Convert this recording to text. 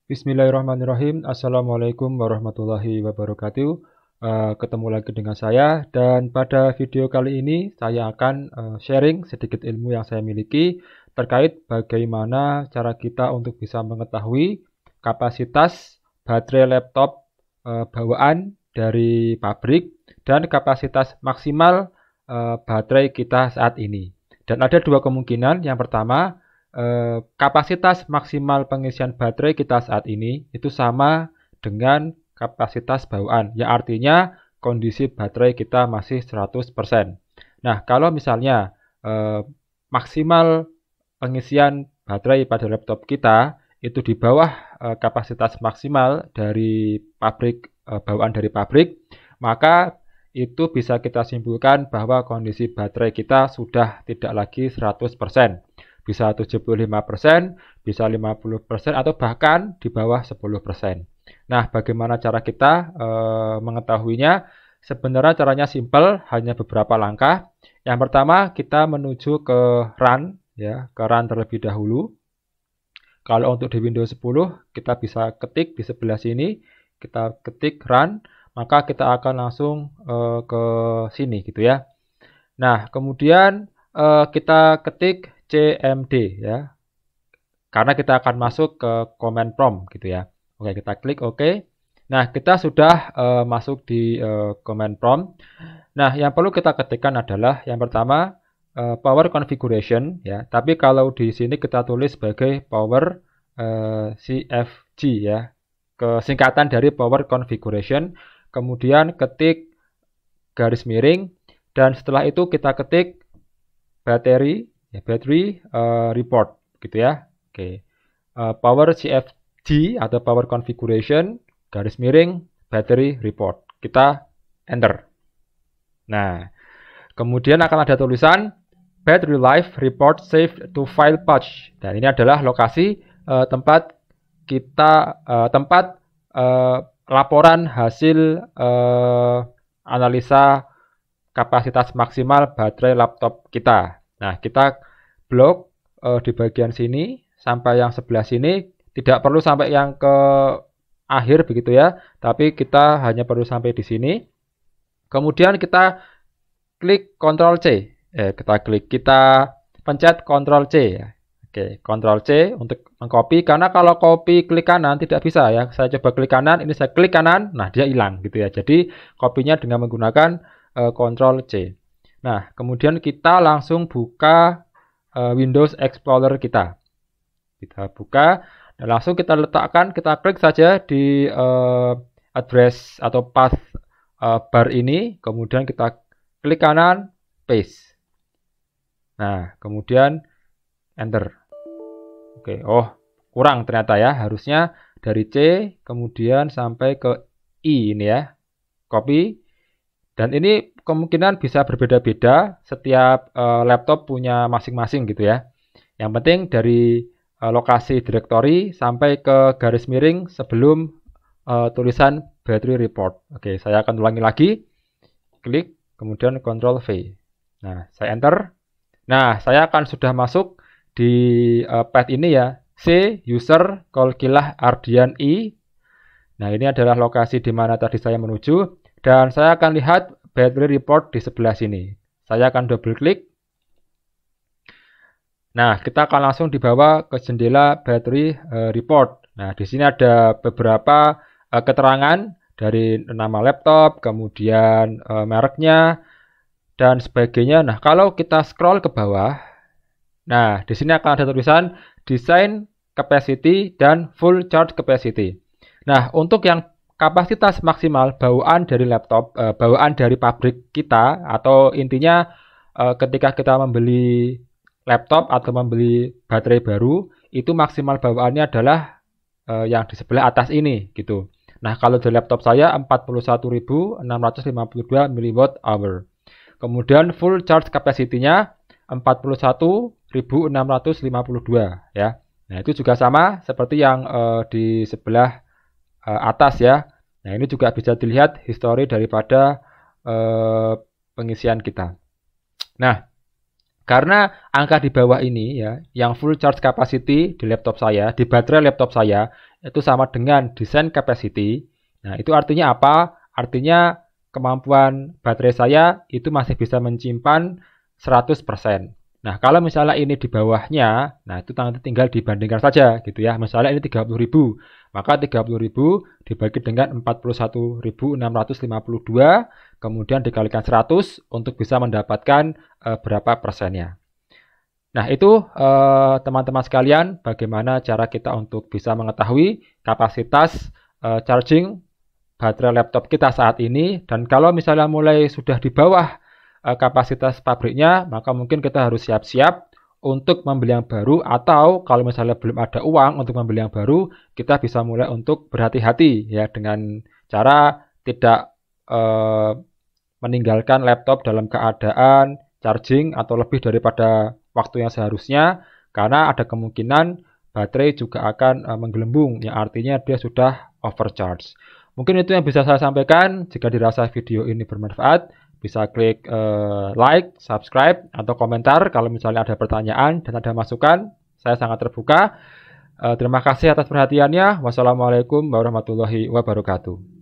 Bismillahirrahmanirrahim. Assalamualaikum warahmatullahi wabarakatuh. Ketemu lagi dengan saya dan pada video kali ini saya akan sharing sedikit ilmu yang saya miliki terkait bagaimana cara kita untuk bisa mengetahui kapasitas baterai laptop bawaan dari pabrik dan kapasitas maksimal baterai kita saat ini. Dan ada dua kemungkinan. Yang pertama, kapasitas maksimal pengisian baterai kita saat ini itu sama dengan kapasitas bawaan, yang artinya kondisi baterai kita masih 100%. Nah, kalau misalnya maksimal pengisian baterai pada laptop kita itu di bawah kapasitas maksimal dari pabrik, bawaan dari pabrik, maka itu bisa kita simpulkan bahwa kondisi baterai kita sudah tidak lagi 100%. Bisa 75%, bisa 50%, atau bahkan di bawah 10%. Nah, bagaimana cara kita mengetahuinya? Sebenarnya caranya simpel, hanya beberapa langkah. Yang pertama, kita menuju ke run, ya, ke run terlebih dahulu. Kalau untuk di Windows 10, kita bisa ketik di sebelah sini, kita ketik run, maka kita akan langsung ke sini gitu ya. Nah, kemudian kita ketik cmd ya, karena kita akan masuk ke command prompt gitu ya. Oke, kita klik OK. Nah, kita sudah masuk di command prompt. Nah, yang perlu kita ketikkan adalah yang pertama power configuration ya. Tapi kalau di sini kita tulis sebagai power CFG ya, kesingkatan dari power configuration. Kemudian ketik garis miring dan setelah itu kita ketik battery ya, battery report gitu ya. Oke. Power CFG atau power configuration garis miring battery report. Kita enter. Nah, kemudian akan ada tulisan battery life report saved to file patch. Dan ini adalah lokasi tempat kita laporan hasil analisa kapasitas maksimal baterai laptop kita. Nah, kita blok di bagian sini sampai yang sebelah sini, tidak perlu sampai yang ke akhir begitu ya, tapi kita hanya perlu sampai di sini. Kemudian kita klik Ctrl C. Kita pencet Ctrl C ya. Oke, Ctrl C untuk mengcopy, karena kalau copy klik kanan tidak bisa ya. Saya coba klik kanan, ini saya klik kanan, nah dia hilang gitu ya. Jadi copy-nya dengan menggunakan Ctrl C. Nah, kemudian kita langsung buka Windows Explorer kita. Kita buka dan langsung kita letakkan, kita klik saja di address atau path bar ini, kemudian kita klik kanan, paste. Nah, kemudian enter. Oke, oh kurang ternyata ya, harusnya dari C kemudian sampai ke I ini ya, copy. Dan ini kemungkinan bisa berbeda-beda, setiap laptop punya masing-masing gitu ya. Yang penting dari lokasi directory sampai ke garis miring sebelum tulisan battery report. Oke, saya akan ulangi lagi. Klik, kemudian Ctrl V. Nah, saya enter. Nah, saya akan sudah masuk di path ini ya. C user Kolkilah Ardian I. Nah, ini adalah lokasi di mana tadi saya menuju. Dan saya akan lihat battery report di sebelah sini. Saya akan double klik. Nah, kita akan langsung dibawa ke jendela battery report. Nah, di sini ada beberapa keterangan dari nama laptop, kemudian mereknya, dan sebagainya. Nah, kalau kita scroll ke bawah, nah, di sini akan ada tulisan design capacity dan full charge capacity. Nah, untuk yang kapasitas maksimal bawaan dari laptop, bawaan dari pabrik kita, atau intinya ketika kita membeli laptop atau membeli baterai baru, itu maksimal bawaannya adalah yang di sebelah atas ini gitu. Nah, kalau di laptop saya 41.652 mWh. Kemudian full charge capacity-nya 41.652 ya. Nah, itu juga sama seperti yang di sebelah atas ya. Nah, ini juga bisa dilihat histori daripada pengisian kita. Nah, Karena angka di bawah ini ya, yang full charge capacity di laptop saya, di baterai laptop saya, itu sama dengan design capacity. Nah, itu artinya apa? Artinya kemampuan baterai saya itu masih bisa menyimpan 100%. Nah, kalau misalnya ini di bawahnya, nah itu tinggal dibandingkan saja gitu ya. Misalnya ini 30.000, maka 30.000 dibagi dengan 41.652, kemudian dikalikan 100 untuk bisa mendapatkan berapa persennya. Nah, itu teman-teman sekalian, bagaimana cara kita untuk bisa mengetahui kapasitas charging baterai laptop kita saat ini. Dan kalau misalnya mulai sudah di bawah kapasitas pabriknya, maka mungkin kita harus siap-siap untuk membeli yang baru, atau kalau misalnya belum ada uang untuk membeli yang baru, kita bisa mulai untuk berhati-hati ya dengan cara tidak meninggalkan laptop dalam keadaan charging atau lebih daripada waktu yang seharusnya, karena ada kemungkinan baterai juga akan menggelembung, yang artinya dia sudah overcharge. Mungkin itu yang bisa saya sampaikan. Jika dirasa video ini bermanfaat, bisa klik like, subscribe, atau komentar kalau misalnya ada pertanyaan dan ada masukan. Saya sangat terbuka. Terima kasih atas perhatiannya. Wassalamualaikum warahmatullahi wabarakatuh.